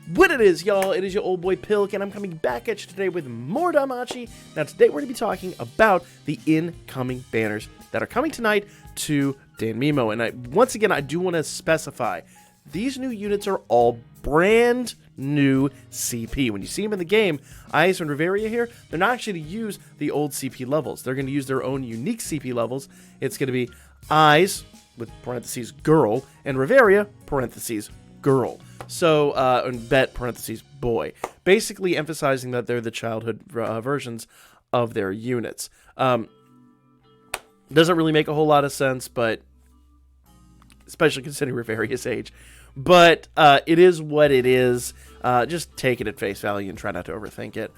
What it is, y'all, it is your old boy Pilk, and I'm coming back at you today with more Danmachi. Now, today we're going to be talking about the incoming banners that are coming tonight to Danmemo. And once again, I do want to specify, these new units are all brand new CP. When you see them in the game, Eyes and Riveria here, they're not actually going to use the old CP levels. They're going to use their own unique CP levels. It's going to be Eyes, with parentheses, girl, and Riveria, parentheses, girl. So, and Bet, parentheses, boy. Basically emphasizing that they're the childhood versions of their units. Doesn't really make a whole lot of sense, but especially considering Riveria's age. But it is what it is. Just take it at face value and try not to overthink it.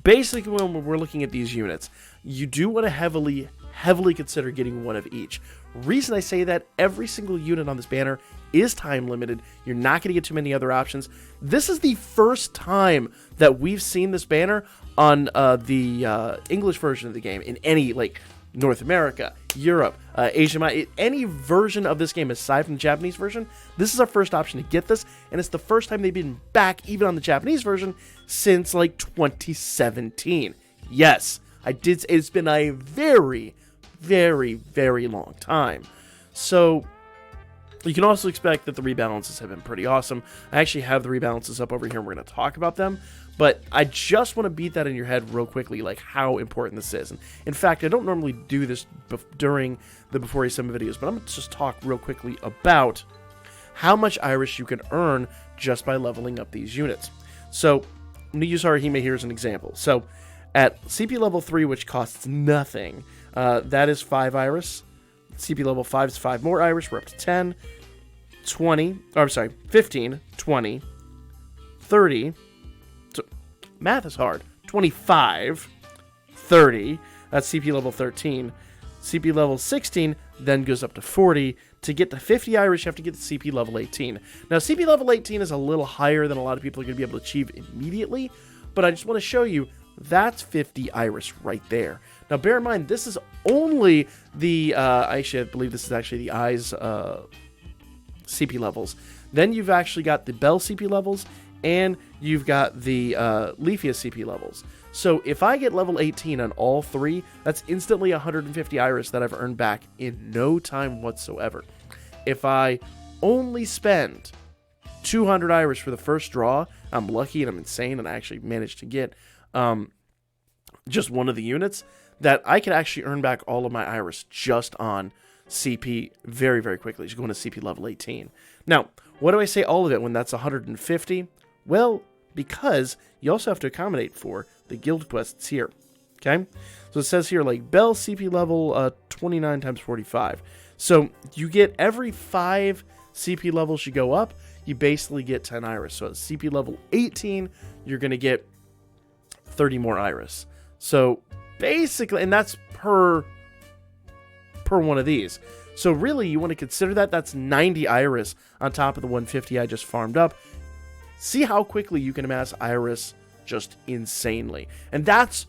Basically, when we're looking at these units, you do want to heavily consider getting one of each. Reason I say that, every single unit on this banner is time limited. You're not going to get too many other options. This is the first time that we've seen this banner on the English version of the game in any, like, North America, Europe, Asia, any version of this game aside from the Japanese version. This is our first option to get this, and it's the first time they've been back even on the Japanese version since like 2017. Yes, it's been a very, very, very long time. So you can also expect that the rebalances have been pretty awesome. I actually have the rebalances up over here, and we're going to talk about them. But I just want to beat that in your head real quickly, like how important this is. And in fact, I don't normally do this during the Before You Summon videos, but I'm going to just talk real quickly about how much Irish you can earn just by leveling up these units. So I'm going to use Harahime here as an example. So at CP level 3, which costs nothing, that is 5 Iris. CP level 5 is 5 more Irish. We're up to 10, 20, or I'm sorry, 15, 20, 30, math is hard, 25, 30, that's CP level 13. CP level 16 then goes up to 40. To get to 50 Irish, you have to get to CP level 18. Now, CP level 18 is a little higher than a lot of people are going to be able to achieve immediately, but I just want to show you that's 50 Iris right there. Now, bear in mind, this is only the, actually, I believe this is actually the Eyes CP levels. Then you've actually got the Bell CP levels, and you've got the Leafy CP levels. So if I get level 18 on all three, that's instantly 150 Iris that I've earned back in no time whatsoever. If I only spend 200 Iris for the first draw, I'm lucky and I'm insane and I actually managed to get just one of the units, that I could actually earn back all of my Iris just on CP very, very quickly. Just going to CP level 18. Now, what do I say all of it when that's 150? Well, because you also have to accommodate for the guild quests here. Okay? So it says here, like, Bell CP level 29 times 45. So you get every 5 CP levels you go up, you basically get 10 Iris. So at CP level 18, you're going to get 30 more Iris. So basically, and that's per one of these. So really, you want to consider that. That's 90 Iris on top of the 150 I just farmed up. See how quickly you can amass Iris just insanely. And that's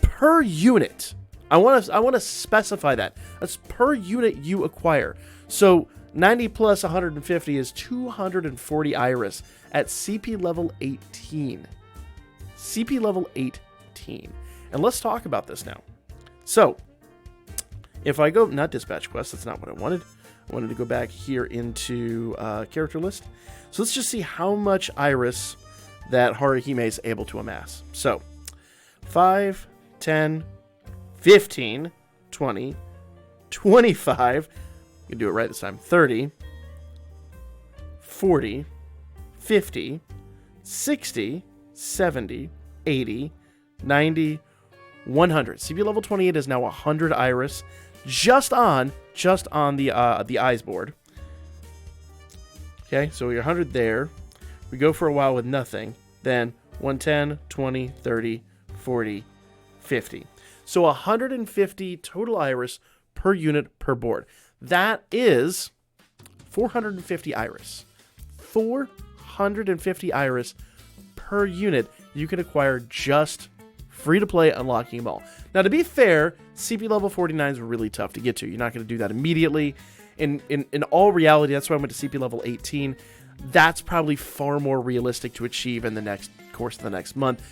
per unit. I want to specify that. That's per unit you acquire. So 90 plus 150 is 240 Iris at CP level 18. CP level 18. And let's talk about this now. So, if I go, not dispatch quest, that's not what I wanted. I wanted to go back here into character list. So let's just see how much Iris that Harahime is able to amass. So, 5, 10, 15, 20, 25, you can do it right this time, 30, 40, 50, 60, 70, 80, 90, 100. CP level 28 is now 100 Iris just on the Eyes board. Okay, so we're 100 there. We go for a while with nothing. Then 110, 20, 30, 40, 50. So 150 total Iris per unit per board. That is 450 Iris. 450 Iris per unit you can acquire just free to play, unlocking them all. Now, to be fair, CP level 49s were really tough to get to. You're not going to do that immediately. In all reality, that's why I went to CP level 18. that's probably far more realistic to achieve in the next course of the next month.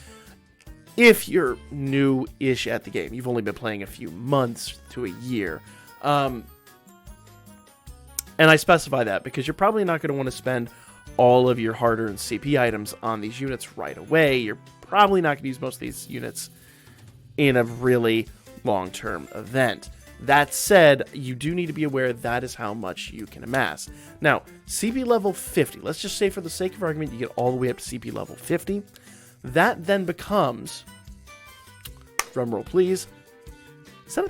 If you're new-ish at the game, you've only been playing a few months to a year. And I specify that because you're probably not going to want to spend all of your hard-earned CP items on these units right away. You're probably not going to use most of these units in a really long-term event. That said, you do need to be aware that is how much you can amass. Now, CP level 50, let's just say for the sake of argument, you get all the way up to CP level 50. That then becomes, drumroll please, so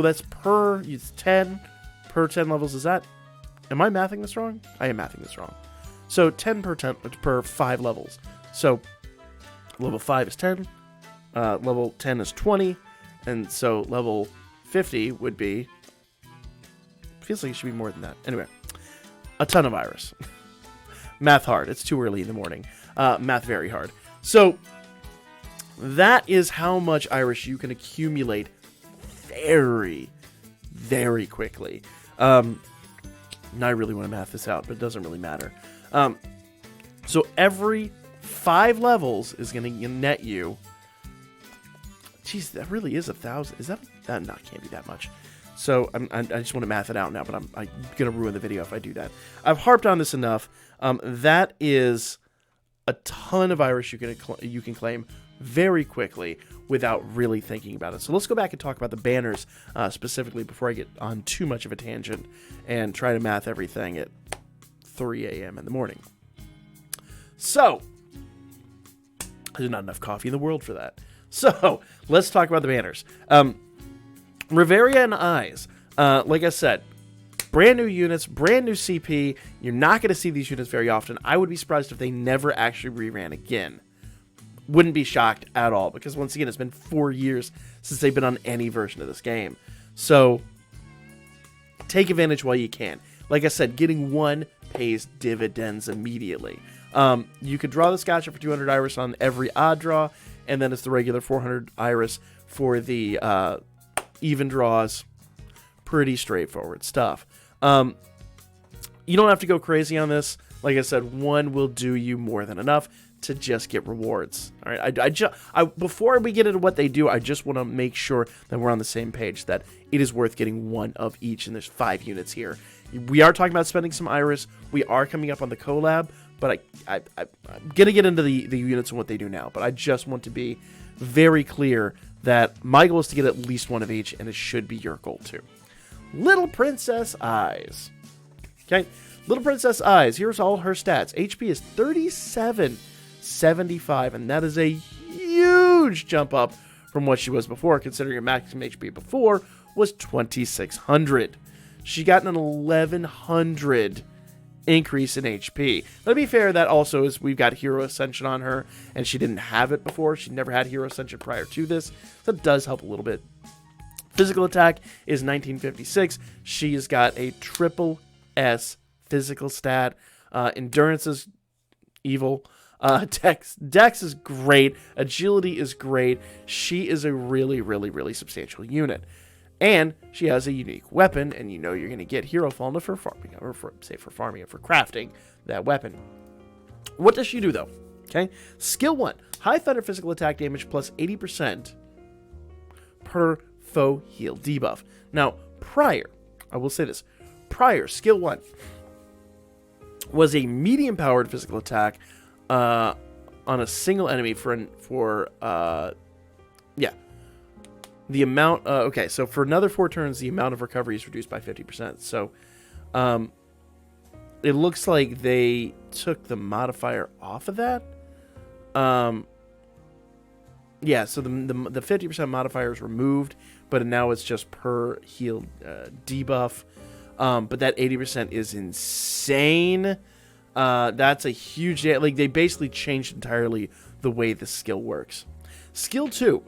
that's per, it's 10, per 10 levels, is that, am I mathing this wrong? I am mathing this wrong. So 10 per 5 levels. So level 5 is 10, level 10 is 20, and so level 50 would be, feels like it should be more than that. Anyway, a ton of Iris. Math hard. It's too early in the morning. Math very hard. So that is how much Iris you can accumulate very, very quickly. Now I really want to math this out, but it doesn't really matter. So every 5 levels is going to net you. Jeez, that really is 1,000. Is that no, can't be that much. So I just want to math it out now, but I'm going to ruin the video if I do that. I've harped on this enough. That is a ton of Iris you can claim very quickly without really thinking about it. So let's go back and talk about the banners specifically before I get on too much of a tangent and try to math everything at 3 a.m. in the morning. So there's not enough coffee in the world for that. So let's talk about the banners. Riveria and Eyes. Like I said, brand new units, brand new CP. You're not going to see these units very often. I would be surprised if they never actually reran again. Wouldn't be shocked at all, because once again, it's been 4 years since they've been on any version of this game. So take advantage while you can. Like I said, getting one pays dividends immediately. You could draw this gacha for 200 Iris on every odd draw, and then it's the regular 400 Iris for the even draws. Pretty straightforward stuff. You don't have to go crazy on this. Like I said, one will do you more than enough to just get rewards. All right. Before we get into what they do, I just want to make sure that we're on the same page, that it is worth getting one of each, and there's 5 units here. We are talking about spending some Iris. We are coming up on the collab, but I'm going to get into the units and what they do now. But I just want to be very clear that my goal is to get at least one of each, and it should be your goal too. Little Princess Eyes. Okay, Little Princess Eyes. Here's all her stats. HP is 3775, and that is a huge jump up from what she was before, considering her maximum HP before was 2600. She got an 1100 increase in HP. Now, to be fair, that also is, we've got Hero Ascension on her, and she didn't have it before. She never had Hero Ascension prior to this, so that does help a little bit. Physical attack is 1956. She's got a triple S physical stat. Endurance is evil. Dex is great. Agility is great. She is a really, really, really substantial unit. And she has a unique weapon, and you know you're going to get Hero Fallen for farming, or for crafting that weapon. What does she do, though? Okay, Skill 1. High Thunder physical attack damage plus 80% per foe heal debuff. Now, I will say this, Skill 1 was a medium-powered physical attack on a single enemy the amount, okay, so for another 4 turns, the amount of recovery is reduced by 50%. So, it looks like they took the modifier off of that. Yeah, so the 50% modifier is removed, but now it's just per heal debuff. But that 80% is insane. That's a huge, like, they basically changed entirely the way the skill works. Skill 2,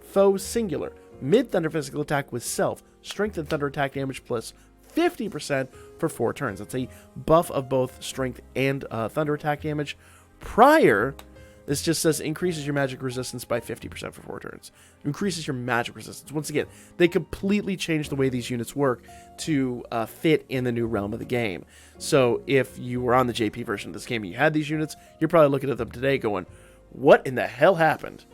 Foe Singular. Mid-thunder physical attack with self. Strength and thunder attack damage plus 50% for 4 turns. That's a buff of both strength and thunder attack damage. Prior, This just says increases your magic resistance by 50% for 4 turns. Increases your magic resistance. Once again, they completely changed the way these units work to fit in the new realm of the game. So if you were on the JP version of this game and you had these units, you're probably looking at them today going, what in the hell happened?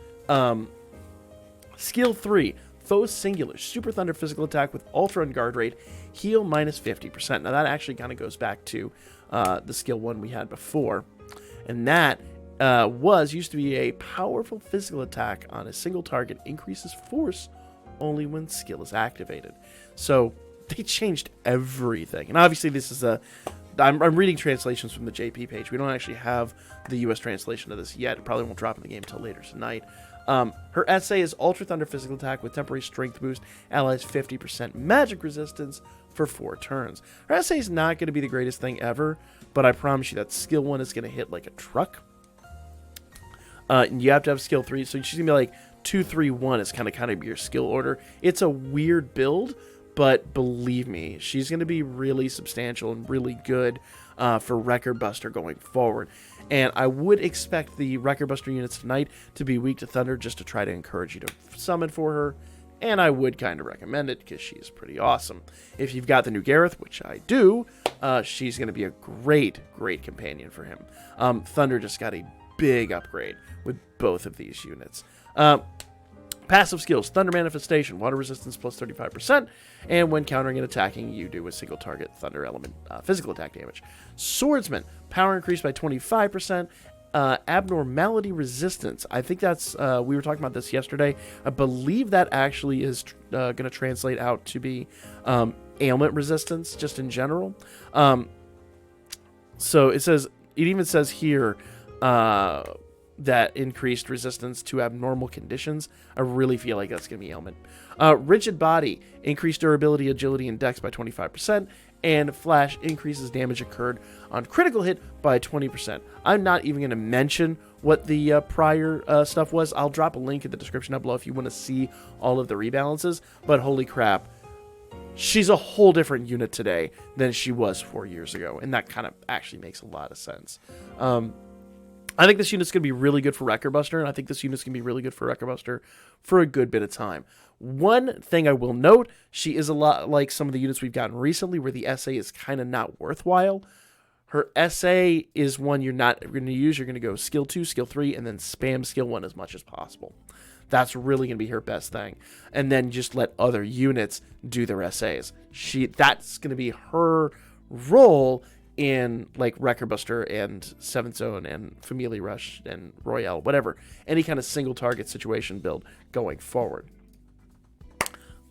Skill 3, Foes Singular, Super Thunder physical attack with Ultra and Guard rate, heal minus 50%. Now that actually kind of goes back to the skill 1 we had before. And that used to be a powerful physical attack on a single target, increases force only when skill is activated. So they changed everything. And obviously this is I'm reading translations from the JP page. We don't actually have the US translation of this yet. It probably won't drop in the game until later tonight. Her essay is Ultra Thunder physical attack with temporary strength boost, allies 50% magic resistance for 4 turns. Her essay is not going to be the greatest thing ever, but I promise you that skill 1 is going to hit like a truck. And you have to have skill 3, so she's going to be like 2, 3, 1 is kind of your skill order. It's a weird build, but believe me, she's going to be really substantial and really good for Record Buster going forward. And I would expect the Record Buster units tonight to be weak to Thunder just to try to encourage you to summon for her. And I would kind of recommend it because she's pretty awesome. If you've got the new Gareth, which I do, she's going to be a great, great companion for him. Thunder just got a big upgrade with both of these units. Passive skills, Thunder Manifestation, water resistance plus 35%, and when countering and attacking, you do a single target Thunder element physical attack damage. Swordsman, power increased by 25%, abnormality resistance. I think that's, we were talking about this yesterday. I believe that actually is going to translate out to be ailment resistance, just in general. So it even says here, that increased resistance to abnormal conditions. I really feel like that's going to be ailment. Rigid Body, increased durability, agility, and dex by 25%, and Flash increases damage incurred on critical hit by 20%. I'm not even going to mention what the prior stuff was. I'll drop a link in the description down below if you want to see all of the rebalances, but holy crap, she's a whole different unit today than she was 4 years ago, and that kind of actually makes a lot of sense. I think this unit's going to be really good for Record Buster, and I think this unit's going to be really good for Record Buster for a good bit of time. One thing I will note, she is a lot like some of the units we've gotten recently where the SA is kind of not worthwhile. Her SA is one you're not going to use. You're going to go skill 2, skill 3, and then spam skill 1 as much as possible. That's really going to be her best thing. And then just let other units do their SAs. That's going to be her role in like Record Buster and 7th Zone and Familia Rush and Royale, whatever. Any kind of single target situation build going forward.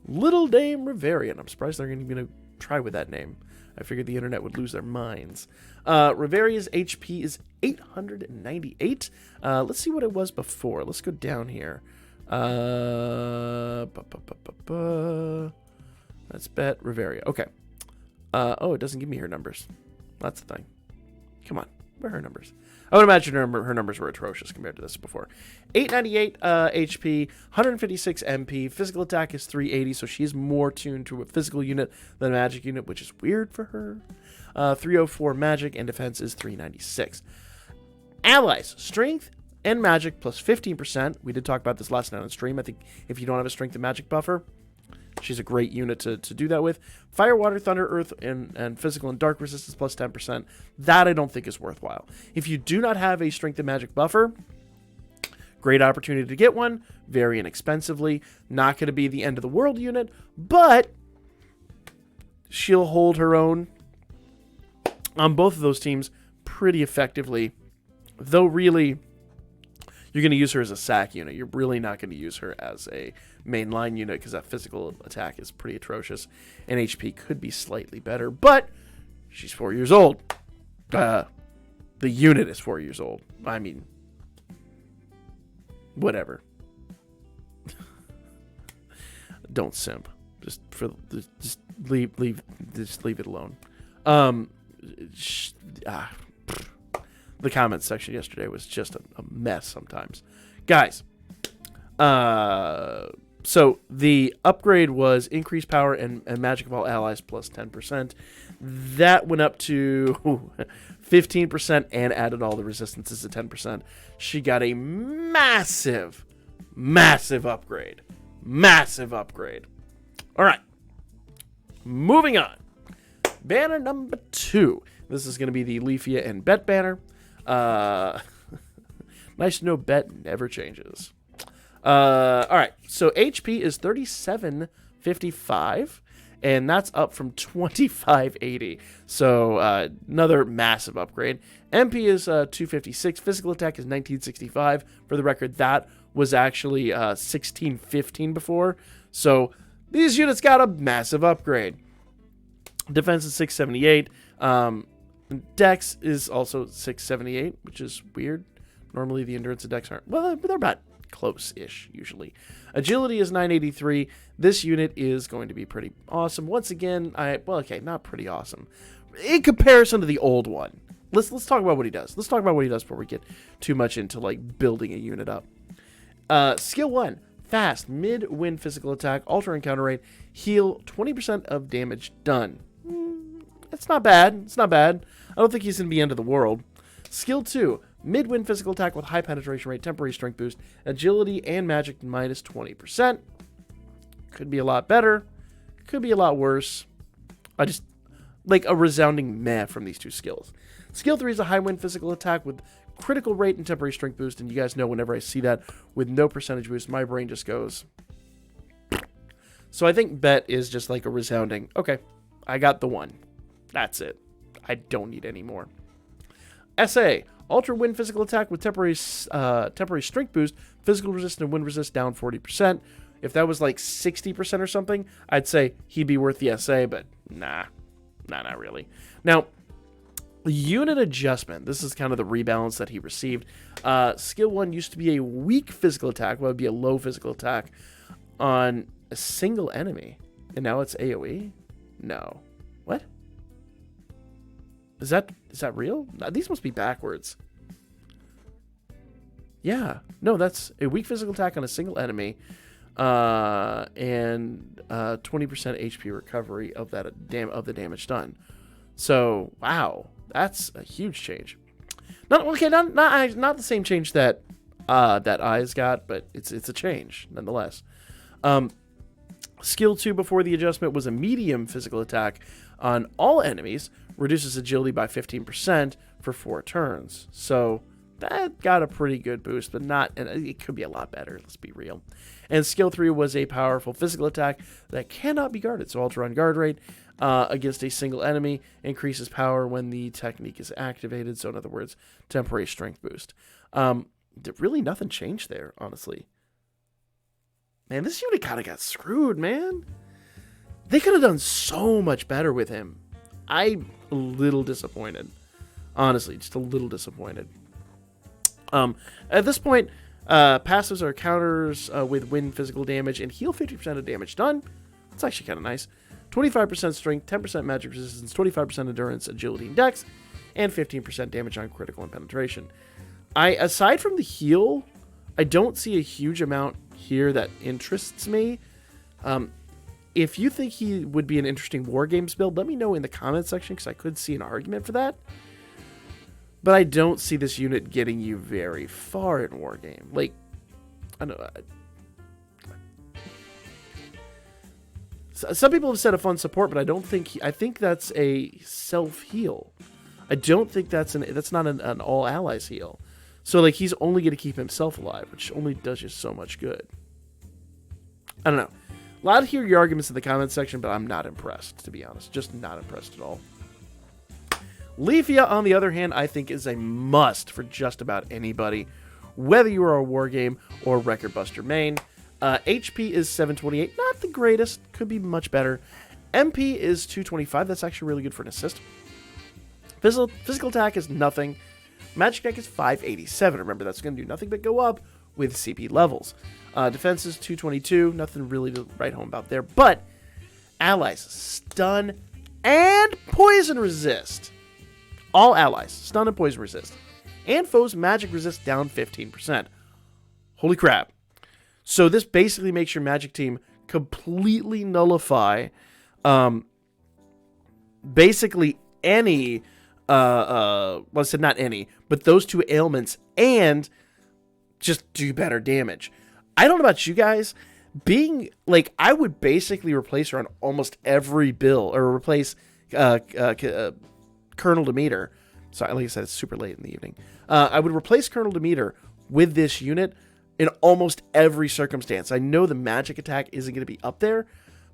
Little Dame Riveria. I'm surprised they're going to try with that name. I figured the internet would lose their minds. Riveria's HP is 898. Let's see what it was before. Let's go down here. Let's bet Riveria. Okay. Oh, it doesn't give me her numbers. That's the thing. Come on. Where are her numbers? I would imagine her numbers were atrocious compared to this before. 898 HP, 156 MP. Physical attack is 380, so she's more tuned to a physical unit than a magic unit, which is weird for her. 304 magic, and defense is 396. Allies, strength and magic plus 15%. We did talk about this last night on stream. I think if you don't have a strength and magic buffer, she's a great unit to do that with. Fire, water, thunder, earth, and physical and dark resistance plus 10%. That I don't think is worthwhile. If you do not have a strength and magic buffer, great opportunity to get one. Very inexpensively. Not going to be the end of the world unit, but she'll hold her own on both of those teams pretty effectively. Though really, you're going to use her as a sack unit. You're really not going to use her as a mainline unit because that physical attack is pretty atrocious. And HP could be slightly better, but she's 4 years old. The unit is 4 years old. I mean, whatever. Don't simp. Just leave it alone. The comments section yesterday was just a mess sometimes. Guys, so the upgrade was increased power and magic of all allies plus 10%. That went up to 15% and added all the resistances to 10%. She got a massive upgrade. Massive upgrade. All right. Moving on. Banner number 2. This is going to be the Leafy and Bet banner. Nice to know Bet never changes. All right. So HP is 3755. And that's up from 2580. So another massive upgrade. MP is 256. Physical attack is 1965. For the record, that was actually 1615 before. So these units got a massive upgrade. Defense is 678. Dex is also 678, which is weird. Normally the endurance and Dex aren't. Well, they're about close-ish usually. Agility is 983. This unit is going to be pretty awesome. Once again, not pretty awesome in comparison to the old one. Let's talk about what he does. Let's talk about what he does before we get too much into like building a unit up. Skill 1, fast, mid-wind physical attack, alter encounter rate, heal 20% of damage done. It's not bad. It's not bad. I don't think he's going to be end of the world. Skill 2, mid-wind physical attack with high penetration rate, temporary strength boost, agility, and magic minus 20%. Could be a lot better. Could be a lot worse. I just like a resounding meh from these two skills. Skill 3 is a high wind physical attack with critical rate and temporary strength boost. And you guys know whenever I see that with no percentage boost, my brain just goes. So I think Bet is just like a resounding, okay, I got the one. That's it. I don't need any more. SA, Ultra Wind Physical Attack with temporary strength boost, physical resist and wind resist down 40%. If that was like 60% or something, I'd say he'd be worth the SA, but nah, not really. Now, unit adjustment. This is kind of the rebalance that he received. Skill 1 used to be a weak physical attack, well, it would be a low physical attack on a single enemy. And now it's AoE? No. What? Is that real? These must be backwards. Yeah. No, that's a weak physical attack on a single enemy. And 20% HP recovery of the damage done. So, wow. That's a huge change. Not the same change that Eyes got, but it's a change nonetheless. Skill 2 before the adjustment was a medium physical attack on all enemies, reduces agility by 15% for 4 turns. So that got a pretty good boost, but it could be a lot better, let's be real. And skill 3 was a powerful physical attack that cannot be guarded, so alter on guard rate against a single enemy, increases power when the technique is activated, so in other words, temporary strength boost. Really nothing changed there, honestly. Man, this unit kind of got screwed, man. They could have done so much better with him. I'm a little disappointed. Honestly, just a little disappointed. At this point, passives are counters with wind physical damage and heal 50% of damage done. That's actually kind of nice. 25% strength, 10% magic resistance, 25% endurance, agility, and dex, and 15% damage on critical and penetration. Aside from the heal, I don't see a huge amount here that interests me. If you think he would be an interesting War Games build, let me know in the comments section, because I could see an argument for that. But I don't see this unit getting you very far in War Game. Like, I don't know. Some people have said a fun support, but I don't think I think that's a self heal. I don't think that's not an all allies heal. So like he's only going to keep himself alive, which only does you so much good. I don't know. Allowed to hear your arguments in the comments section, but I'm not impressed, to be honest. Just not impressed at all. Leafy, on the other hand, I think is a must for just about anybody, whether you are a War Game or Record Buster main. HP is 728, not the greatest, could be much better. MP is 225, that's actually really good for an assist. Physical attack is nothing. Magic attack is 587. Remember, that's going to do nothing but go up with CP levels. Defense is 222, nothing really to write home about there. But allies, stun and poison resist. All allies, stun and poison resist. And foes, magic resist down 15%. Holy crap. So this basically makes your magic team completely nullify basically any well, I said not any, but those 2 ailments, and just do better damage. I don't know about you guys. Being like, I would basically replace her on almost every build, or replace Colonel Demeter. Sorry, like I said, it's super late in the evening. I would replace Colonel Demeter with this unit in almost every circumstance. I know the magic attack isn't going to be up there,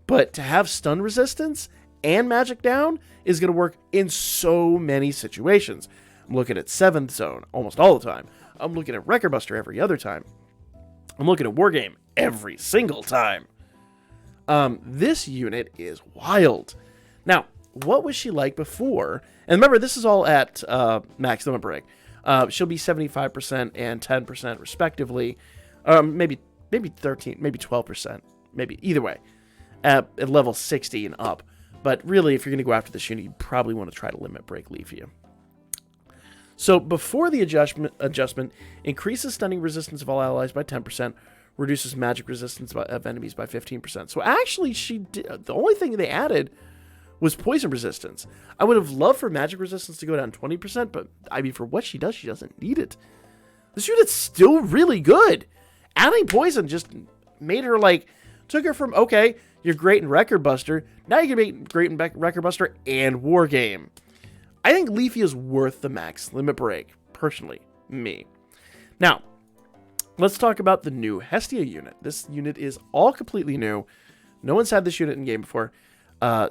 but to have stun resistance and magic down is going to work in so many situations. I'm looking at 7th Zone almost all the time. I'm looking at Record Buster every other time. I'm looking at Wargame every single time. This unit is wild. Now, what was she like before? And remember, this is all at max limit break. She'll be 75% and 10% respectively. Maybe 13, maybe 12%. Maybe either way. At level 60 and up. But really, if you're going to go after this unit, you probably want to try to limit break Leafy. So before the adjustment, increases stunning resistance of all allies by 10%, reduces magic resistance of enemies by 15%. So actually, the only thing they added was poison resistance. I would have loved for magic resistance to go down 20%, but I mean, for what she does, she doesn't need it. This unit's still really good. Adding poison just made her like, took her from, okay, you're great in Record Buster, now you can be great in Record Buster and Wargame. I think Leafy is worth the max limit break, personally, me. Now, let's talk about the new Hestia unit. This unit is all completely new. No one's had this unit in game before.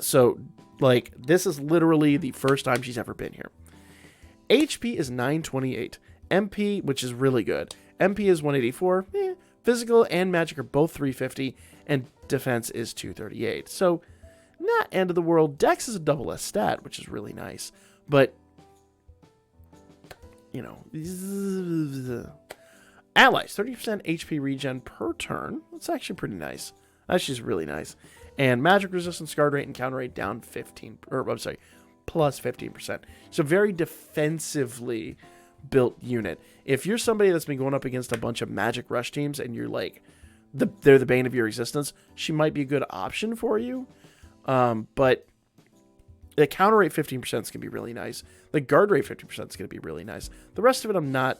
So, like, this is literally the first time she's ever been here. HP is 928. MP, which is really good. MP is 184. Physical and magic are both 350. And defense is 238. So, not end of the world. Dex is a double S stat, which is really nice. But, you know, allies, 30% HP regen per turn. That's actually pretty nice. That's just really nice. And magic resistance, guard rate, and counter rate down 15, or I'm sorry, plus 15%. So very defensively built unit. If you're somebody that's been going up against a bunch of magic rush teams and you're like, they're the bane of your existence, she might be a good option for you. But the counter rate 15% is going to be really nice. The guard rate 50% is going to be really nice. The rest of it I'm not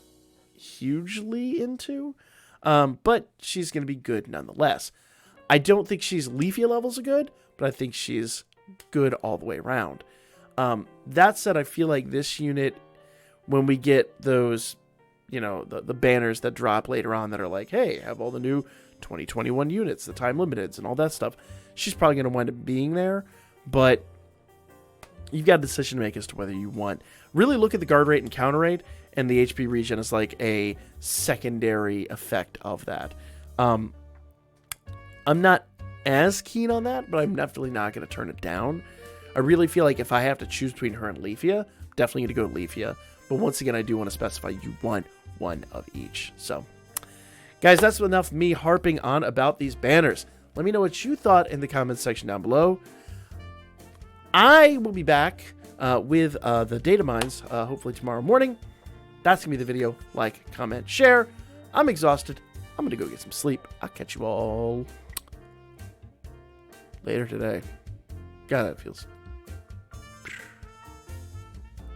hugely into, but she's going to be good nonetheless. I don't think she's Leafy levels of good, but I think she's good all the way around. That said, I feel like this unit, when we get those, you know, the banners that drop later on that are like, hey, have all the new 2021 units, the time limiteds and all that stuff, she's probably going to wind up being there, but you've got a decision to make as to whether you want. Really look at the guard rate and counter rate, and the HP regen is like a secondary effect of that. I'm not as keen on that, but I'm definitely not going to turn it down. I really feel like if I have to choose between her and Leafia, definitely going to go Leafia. But once again, I do want to specify you want one of each. So, guys, that's enough me harping on about these banners. Let me know what you thought in the comments section down below. I will be back with the data mines, hopefully tomorrow morning. That's going to be the video. Like, comment, share. I'm exhausted. I'm going to go get some sleep. I'll catch you all later today. God, that feels